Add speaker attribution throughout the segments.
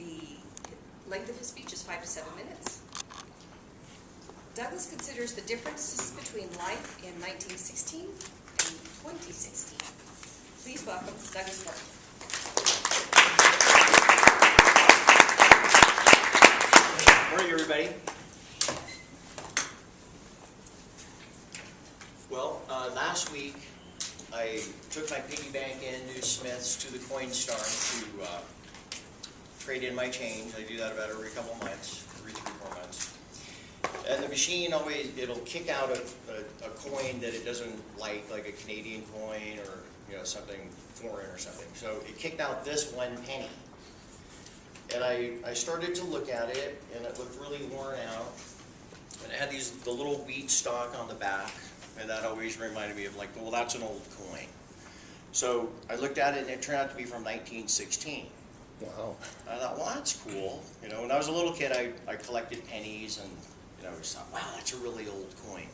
Speaker 1: The length of his speech is 5 to 7 minutes. Douglas considers the differences between life in 1916 and 2016. Please welcome Douglas Martin.
Speaker 2: Good morning, everybody. Well, last week I took my piggy bank in New Smith's to the coin storm to trade in my change. I do that about every couple months, every 3-4 months. And the machine always, it'll kick out a coin that it doesn't like a Canadian coin or something foreign or something. So it kicked out this 1 penny. And I started to look at it, and it looked really worn out. And it had the little wheat stalk on the back, and that always reminded me of well, that's an old coin. So I looked at it, and it turned out to be from 1916.
Speaker 3: Wow.
Speaker 2: I thought, well, that's cool. When I was a little kid, I collected pennies, and I just thought, wow, that's a really old coin.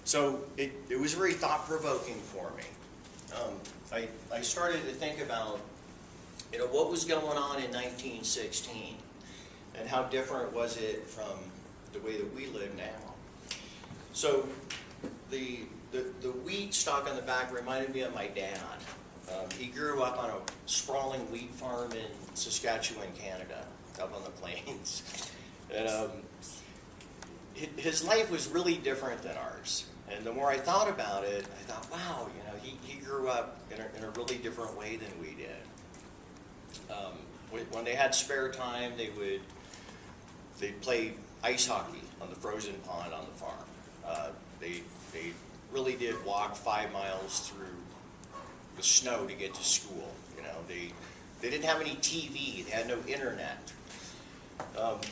Speaker 2: So it was very thought-provoking for me. I started to think about what was going on in 1916, and how different was it from the way that we live now. So the wheat stalk on the back reminded me of my dad. He grew up on a sprawling wheat farm in Saskatchewan, Canada, up on the plains. And his life was really different than ours. And the more I thought about it, I thought, wow, he grew up in a really different way than we did. When they had spare time, they'd play ice hockey on the frozen pond on the farm. They really did walk 5 miles through the snow to get to school. They didn't have any TV. They had no internet.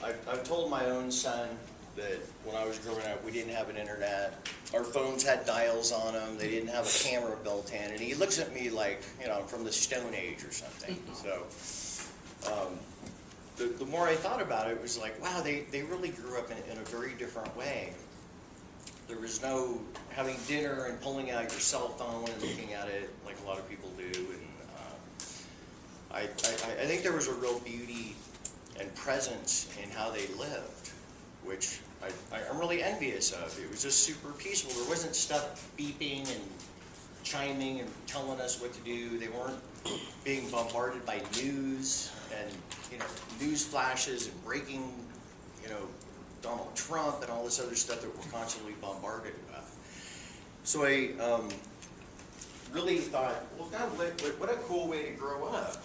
Speaker 2: I've told my own son that when I was growing up, we didn't have an internet. Our phones had dials on them. They didn't have a camera built in. And he looks at me like, I'm from the Stone Age or something. So the more I thought about it, it was like, wow, they really grew up in a very different way. There was no having dinner and pulling out your cell phone and looking at it like a lot of people do. And I think there was a real beauty and presence in how they lived, which I'm really envious of. It was just super peaceful. There wasn't stuff beeping and chiming and telling us what to do. They weren't being bombarded by news and news flashes and breaking Donald Trump and all this other stuff that we're constantly bombarded with. So I really thought, well, God, what a cool way to grow up.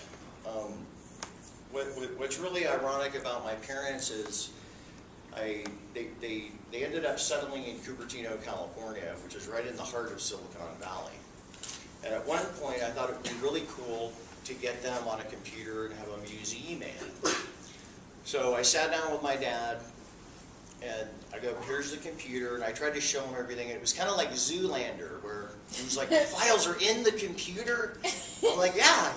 Speaker 2: What's really ironic about my parents is they ended up settling in Cupertino, California, which is right in the heart of Silicon Valley. And at one point, I thought it would be really cool to get them on a computer and have them use email. So I sat down with my dad, and I go, here's the computer, and I tried to show him everything. And it was kind of like Zoolander, where he was like, the files are in the computer? I'm like, yeah,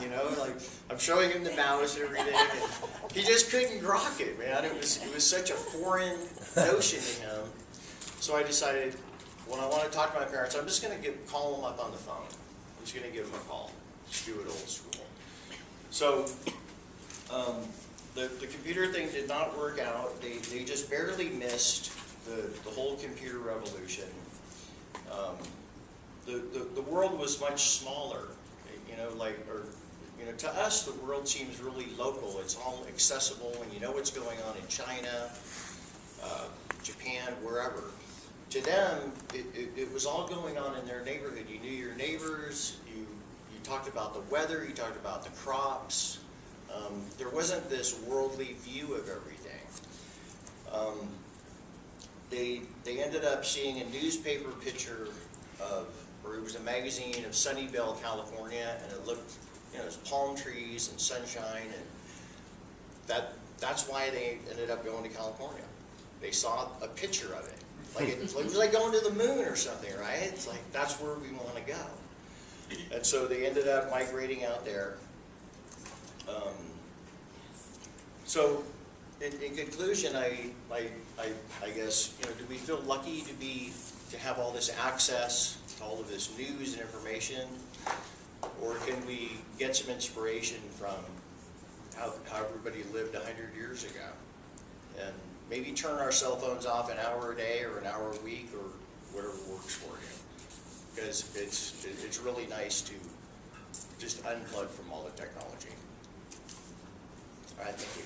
Speaker 2: I'm showing him the mouse and everything, and he just couldn't grok it, man. It was such a foreign notion to him. So I decided, when I want to talk to my parents, I'm just going to call them up on the phone. I'm just going to give them a call. Just do it old school. So the computer thing did not work out. They just barely missed the whole computer revolution. The world was much smaller, to us the world seems really local. It's all accessible, and you know what's going on in China, Japan, wherever. To them, it was all going on in their neighborhood. You knew your neighbors, you talked about the weather, you talked about the crops. There wasn't this worldly view of everything. They ended up seeing a newspaper picture or it was a magazine of Sunnyvale, California, and it looked, it was palm trees and sunshine, and that's why they ended up going to California. They saw a picture of it. It was like going to the moon or something, right? It's like, that's where we want to go. And so they ended up migrating out there. So in conclusion, I guess, do we feel lucky to have all this access to all of this news and information? Or can we get some inspiration from how everybody lived 100 years ago. And maybe turn our cell phones off an hour a day or an hour a week or whatever works for you. Because it's really nice to just unplug from all the technology. All right, thank you.